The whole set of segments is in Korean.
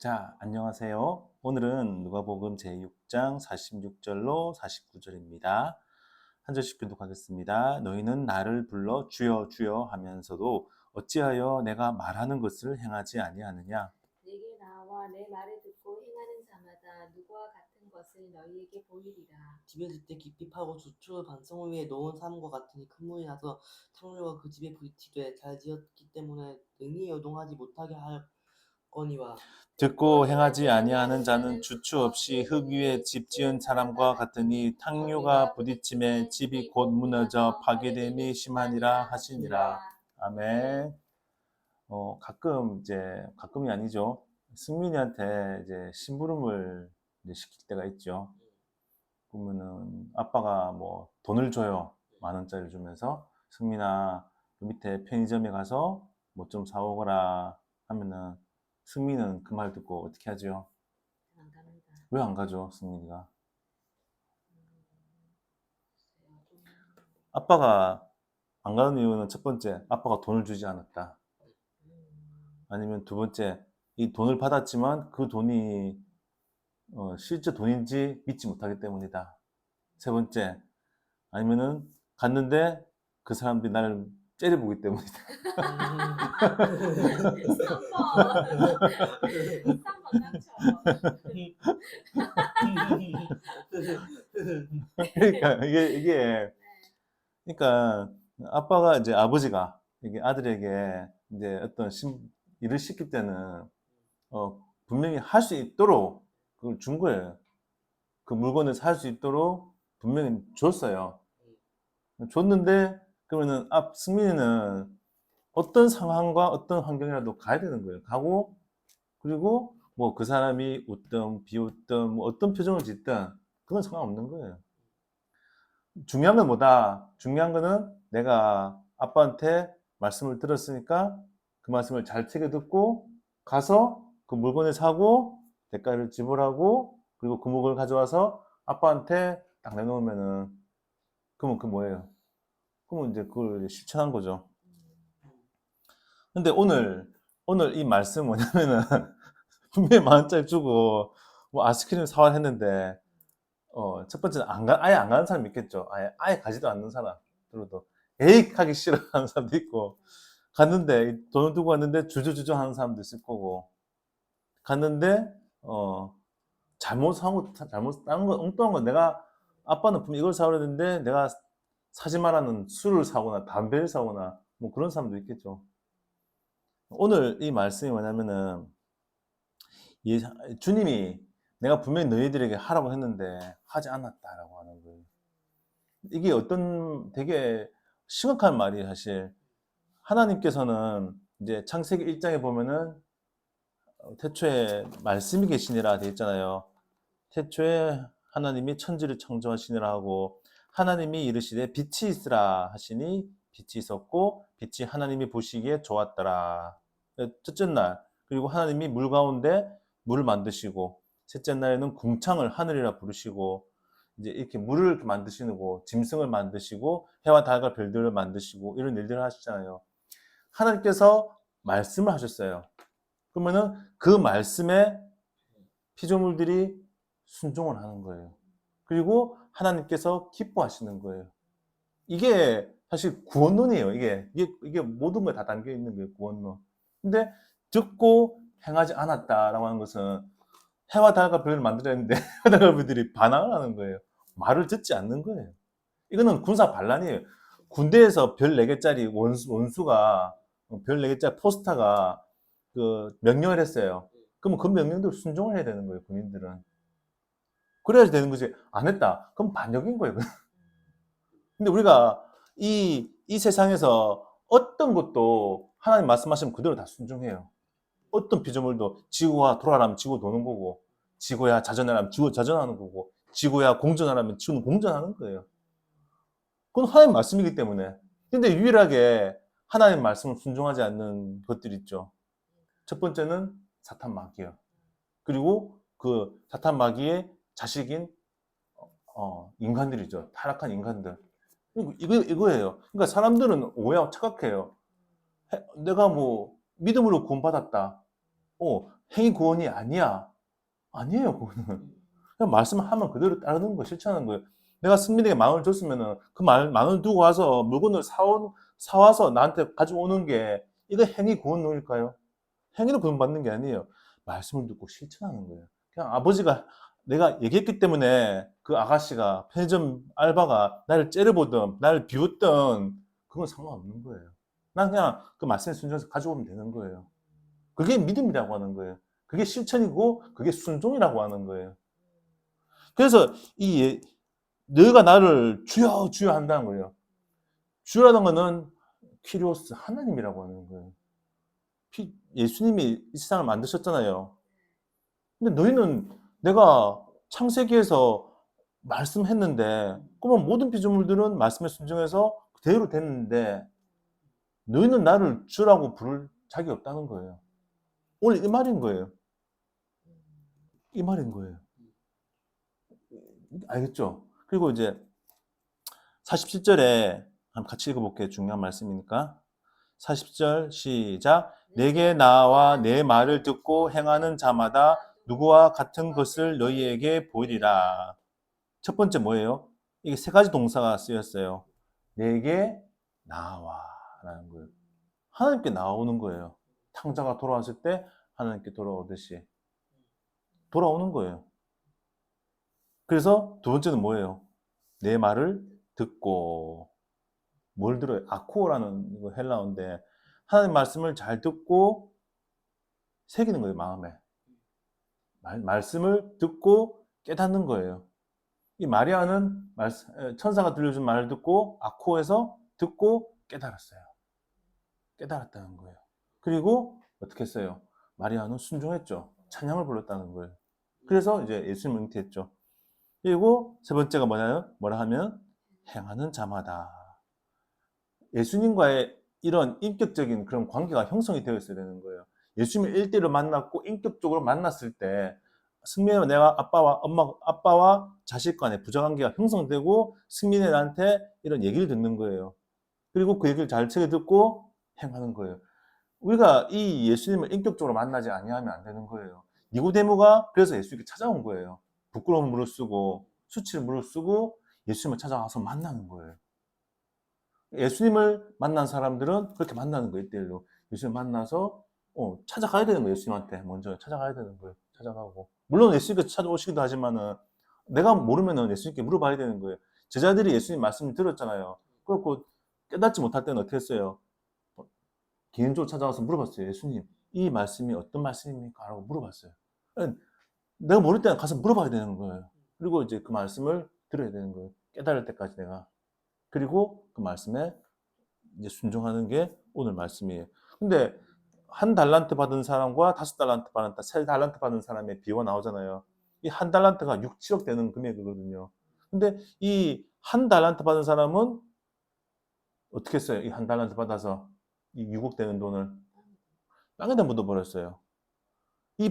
자, 안녕하세요. 오늘은 누가복음 제6장 46절로 49절입니다. 한 절씩 교독하겠습니다. 너희는 나를 불러 주여 주여 하면서도 어찌하여 내가 말하는 것을 행하지 아니하느냐? 내게 나와 내 말을 듣고 행하는 자마다 누구와 같은 것을 너희에게 보이리라. 집에 있을 때 깊이 파고 주축을 반성 위에 놓은 사람과 같으니 큰 물이 나서 탕류가 그 집에 부딪히되 잘 지었기 때문에 능히 요동하지 못하게 하거니와 듣고 행하지 아니하는 자는 주추 없이 흙 위에 집 지은 사람과 같으니 탕류가 부딪힘에 집이 곧 무너져 파괴됨이 심하니라 하시니라. 아멘. 가끔이 아니죠. 승민이한테 이제 심부름을 이제 시킬 때가 있죠. 그러면은 아빠가 뭐 돈을 줘요. 10,000원짜리 주면서 승민아, 그 밑에 편의점에 가서 뭐 좀 사오거라 하면은 승민은 그 말 듣고 어떻게 하죠? 안 갑니다. 왜 안 가죠, 승민이가? 아빠가 안 가는 이유는 첫 번째, 아빠가 돈을 주지 않았다. 아니면 두 번째, 이 돈을 받았지만 그 돈이 실제 돈인지 믿지 못하기 때문이다. 세 번째, 아니면은 갔는데 그 사람들이 나를 째려보기 때문이다. 3번 그러니까 그러니까 아빠가 이제 아버지가 이게 아들에게 이제 일을 시킬 때는 분명히 할 수 있도록 그걸 준 거예요. 그 물건을 살 수 있도록 분명히 줬어요. 줬는데 그러면은 승민이는 어떤 상황과 어떤 환경이라도 가야 되는 거예요. 가고 그리고 뭐 그 사람이 웃든 비웃든 뭐 어떤 표정을 짓든 그건 상관없는 거예요. 중요한 건 뭐다? 중요한 거는 내가 아빠한테 말씀을 들었으니까 그 말씀을 잘 챙겨 듣고 가서 그 물건을 사고 대가를 지불하고 그리고 그 물건을 가져와서 아빠한테 딱 내놓으면은 그러면 그 뭐예요? 그러면 이제 그걸 실천한 거죠. 근데 오늘 이 말씀 뭐냐면은 분명히 10,000원짜리 주고 뭐 아이스크림 사와 했는데 첫 번째는 아예 안 가는 사람이 있겠죠. 아예 가지도 않는 사람 들어도 에이 하기 싫어하는 사람도 있고 갔는데 돈을 두고 갔는데 주저주저 하는 사람도 있을 거고 갔는데 잘못 다른 거 엉뚱한 건 내가 아빠는 분명 이걸 사오려는데 내가 사지 말라는 술을 사거나 담배를 사거나 뭐 그런 사람도 있겠죠. 오늘 이 말씀이 뭐냐면은 주님이 내가 분명히 너희들에게 하라고 했는데 하지 않았다라고 하는 거예요. 이게 어떤 되게 심각한 말이에요, 사실. 하나님께서는 이제 창세기 1장에 보면은 태초에 말씀이 계시니라 되어 있잖아요. 태초에 하나님이 천지를 창조하시니라 하고 하나님이 이르시되 빛이 있으라 하시니 빛이 있었고 빛이 하나님이 보시기에 좋았더라. 첫째 날 그리고 하나님이 물 가운데 물을 만드시고 셋째 날에는 궁창을 하늘이라 부르시고 이제 이렇게 물을 이렇게 만드시고 짐승을 만드시고 해와 달과 별들을 만드시고 이런 일들을 하시잖아요. 하나님께서 말씀을 하셨어요. 그러면은 그 말씀에 피조물들이 순종을 하는 거예요. 그리고 하나님께서 기뻐하시는 거예요. 이게 사실 구원론이에요. 이게 모든 걸 다 담겨 있는 거예요. 구원론. 근데 듣고 행하지 않았다라고 하는 것은 해와 달과 별을 만들었는데 해와 달과 별들이 반항을 하는 거예요. 말을 듣지 않는 거예요. 이거는 군사 반란이에요. 군대에서 별 4개짜리 원수가 별 4개짜리 포스터가 그 명령을 했어요. 그러면 그 명령대로 순종을 해야 되는 거예요, 군인들은. 그래야지 되는 거지. 안 했다. 그럼 반역인 거예요. 근데 우리가 이 세상에서 어떤 것도 하나님 말씀하시면 그대로 다 순종해요. 어떤 피조물도 지구가 돌아가면 지구 도는 거고, 지구야 자전하라면 지구 자전하는 거고, 지구야 공전하라면 지구는 공전하는 거예요. 그건 하나님 말씀이기 때문에. 근데 유일하게 하나님 말씀을 순종하지 않는 것들이 있죠. 첫 번째는 사탄 마귀예요. 그리고 그 사탄 마귀의 자식인 인간들이죠. 타락한 인간들. 이거예요. 그러니까 사람들은 오해하고 착각해요. 내가 뭐 믿음으로 구원받았다. 행위 구원이 아니야. 아니에요, 그거는. 그냥 말씀하면 그대로 따르는 거, 실천하는 거예요. 내가 승민에게 10,000원을 줬으면은 그 10,000원 두고 와서 물건을 사와서 나한테 가져오는 게 이거 행위 구원일까요? 행위로 구원받는 게 아니에요. 말씀을 듣고 실천하는 거예요. 그냥 아버지가 내가 얘기했기 때문에 그 아가씨가 편의점 알바가 나를 째려보든 나를 비웃든 그건 상관없는 거예요. 난 그냥 그 말씀에 순종해서 가져오면 되는 거예요. 그게 믿음이라고 하는 거예요. 그게 실천이고 그게 순종이라고 하는 거예요. 그래서 너희가 나를 주여 주여 한다는 거예요. 주라는 거는 키리오스 하나님이라고 하는 거예요. 예수님이 이 세상을 만드셨잖아요. 근데 너희는 내가 창세기에서 말씀했는데 그러면 모든 피조물들은 말씀에 순종해서 그대로 됐는데 너희는 나를 주라고 부를 자격이 없다는 거예요. 오늘 이 말인 거예요. 이 말인 거예요. 알겠죠? 그리고 이제 47절에 한번 같이 읽어볼게요. 중요한 말씀이니까. 40절 시작. 내게 나와 내 말을 듣고 행하는 자마다 누구와 같은 것을 너희에게 보이리라. 첫 번째 뭐예요? 이게 세 가지 동사가 쓰였어요. 내게 나와 라는 거예요. 하나님께 나오는 거예요. 탕자가 돌아왔을 때 하나님께 돌아오듯이 돌아오는 거예요. 그래서 두 번째는 뭐예요? 내 말을 듣고. 뭘 들어요? 아코라는 헬라어인데 하나님 말씀을 잘 듣고 새기는 거예요, 마음에. 말씀을 듣고 깨닫는 거예요. 이 마리아는 천사가 들려준 말을 듣고 아코에서 듣고 깨달았어요. 깨달았다는 거예요. 그리고 어떻게 했어요? 마리아는 순종했죠. 찬양을 불렀다는 거예요. 그래서 이제 예수님을 잉태했죠. 그리고 세 번째가 뭐라 하면 행하는 자마다. 예수님과의 이런 인격적인 그런 관계가 형성이 되어 있어야 되는 거예요. 예수님을 1대1로 만났고 인격적으로 만났을 때 승민이와 내가 아빠와 자식 간의 부자관계가 형성되고 승민이 나한테 이런 얘기를 듣는 거예요. 그리고 그 얘기를 잘 챙겨 듣고 행하는 거예요. 우리가 이 예수님을 인격적으로 만나지 아니하면 안 되는 거예요. 니고데모가 그래서 예수님께 찾아온 거예요. 부끄러운 물을 쓰고 수치를 물을 쓰고 예수님을 찾아가서 만나는 거예요. 예수님을 만난 사람들은 그렇게 만나는 거예요. 1대1로. 예수님 만나서 찾아가야 되는 거예요. 예수님한테 먼저 찾아가야 되는 거예요. 찾아가고. 물론 예수님께서 찾아오시기도 하지만은 내가 모르면은 예수님께 물어봐야 되는 거예요. 제자들이 예수님 말씀을 들었잖아요. 그렇고 깨닫지 못할 때는 어떻게 했어요? 개인적으로 찾아가서 물어봤어요. 예수님, 이 말씀이 어떤 말씀입니까? 라고 물어봤어요. 내가 모를 때는 가서 물어봐야 되는 거예요. 그리고 이제 그 말씀을 들어야 되는 거예요. 깨달을 때까지 내가. 그리고 그 말씀에 이제 순종하는 게 오늘 말씀이에요. 근데 1달란트 받은 사람과 5달란트 받은 3달란트 받은 사람의 비유가 나오잖아요. 이 1달란트가 6, 7억 되는 금액이거든요. 근데 이 1달란트 받은 사람은 어떻게 했어요? 이 1달란트 받아서 이 6억 되는 돈을 땅에다 묻어버렸어요.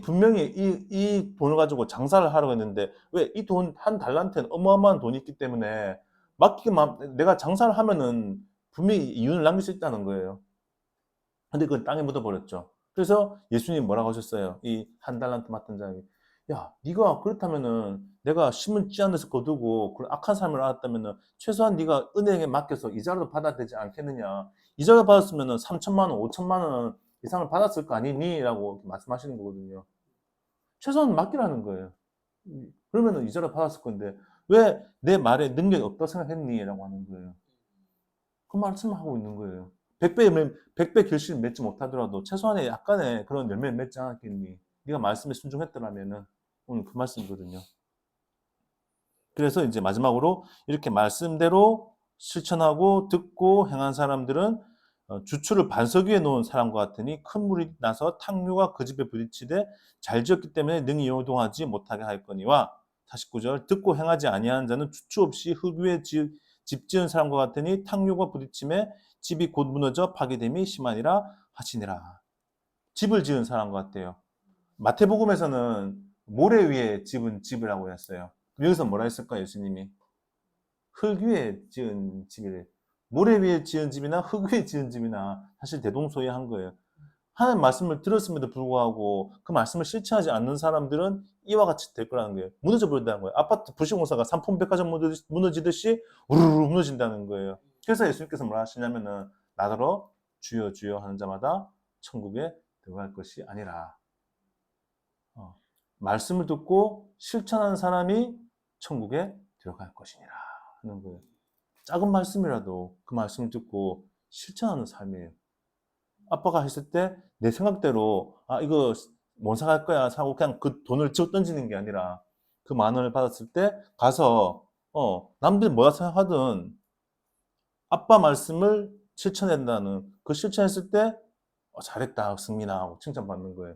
분명히 이 돈을 가지고 장사를 하려고 했는데 왜 이 돈 1달란트는 어마어마한 돈이 있기 때문에 내가 장사를 하면은 분명히 이윤을 남길 수 있다는 거예요. 근데 그건 땅에 묻어버렸죠. 그래서 예수님 뭐라고 하셨어요? 이 1달란트 맡은 자에게 야, 네가 그렇다면은 내가 심은 찌한 데서 거두고 그런 악한 삶을 알았다면은 최소한 네가 은행에 맡겨서 이자라도 받아야 되지 않겠느냐. 이자를 받았으면은 3천만 원, 5천만 원 이상을 받았을 거 아니니? 라고 말씀하시는 거거든요. 최소한 맡기라는 거예요. 그러면은 이자를 받았을 건데 왜 내 말에 능력이 없다고 생각했니? 라고 하는 거예요. 그 말씀을 하고 있는 거예요. 100배 결실을 맺지 못하더라도 최소한의 약간의 그런 열매를 맺지 않았겠니? 네가 말씀에 순종했더라면은 오늘 그 말씀이거든요. 그래서 이제 마지막으로 이렇게 말씀대로 실천하고 듣고 행한 사람들은 주추를 반석 위에 놓은 사람과 같으니 큰 물이 나서 탕류가 그 집에 부딪히되 잘 지었기 때문에 능히 요동하지 못하게 하였거니와 49절 듣고 행하지 아니하는 자는 주추 없이 흙 위에 집 지은 사람과 같으니 탕류가 부딪힘에 집이 곧 무너져 파괴됨이 심하니라 하시니라. 집을 지은 사람과 같대요. 마태복음에서는 모래 위에 지은 집이라고 했어요. 여기서 뭐라 했을까 예수님이? 흙 위에 지은 집이래. 모래 위에 지은 집이나 흙 위에 지은 집이나 사실 대동소이한 거예요. 하나님 말씀을 들었음에도 불구하고 그 말씀을 실천하지 않는 사람들은 이와 같이 될 거라는 거예요. 무너져 버린다는 거예요. 아파트 부실공사가 삼풍백화점 무너지듯이 우르르 무너진다는 거예요. 그래서 예수님께서 뭐라 하시냐면은 나더러 주여 주여 하는 자마다 천국에 들어갈 것이 아니라 말씀을 듣고 실천하는 사람이 천국에 들어갈 것이니라 하는 거예요. 작은 말씀이라도 그 말씀을 듣고 실천하는 삶이에요. 아빠가 했을 때 내 생각대로 이거 못 사갈 거야 사고 그냥 그 돈을 집어 던지는 게 아니라 그 만 원을 받았을 때 가서 남들이 뭐라 생각하든 아빠 말씀을 실천한다는 그 실천했을 때 잘했다 승민아 하고 칭찬받는 거예요.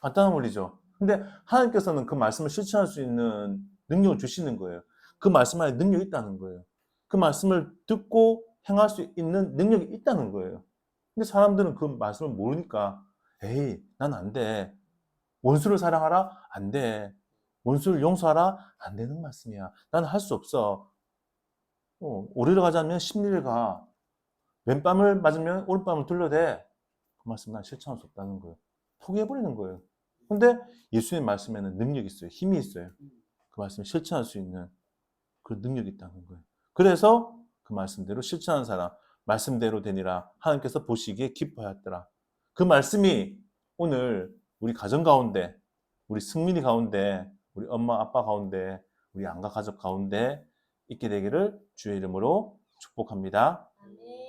간단한 원리죠. 근데 하나님께서는 그 말씀을 실천할 수 있는 능력을 주시는 거예요. 그 말씀 안에 능력이 있다는 거예요. 그 말씀을 듣고 행할 수 있는 능력이 있다는 거예요. 근데 사람들은 그 말씀을 모르니까 에이 난 안 돼. 원수를 사랑하라? 안 돼. 원수를 용서하라? 안 되는 말씀이야. 나는 할 수 없어. 오리를 가자면 십리를 가. 왼밤을 맞으면 오른밤을 둘러대. 그 말씀 난 실천할 수 없다는 거예요. 포기해버리는 거예요. 근데 예수님 말씀에는 능력이 있어요. 힘이 있어요. 그 말씀을 실천할 수 있는 그 능력이 있다는 거예요. 그래서 그 말씀대로 실천하는 사람, 말씀대로 되니라 하나님께서 보시기에 기뻐하였더라. 그 말씀이 오늘 우리 가정 가운데, 우리 승민이 가운데, 우리 엄마 아빠 가운데, 우리 양가 가족 가운데 있게 되기를 주의 이름으로 축복합니다. 아멘.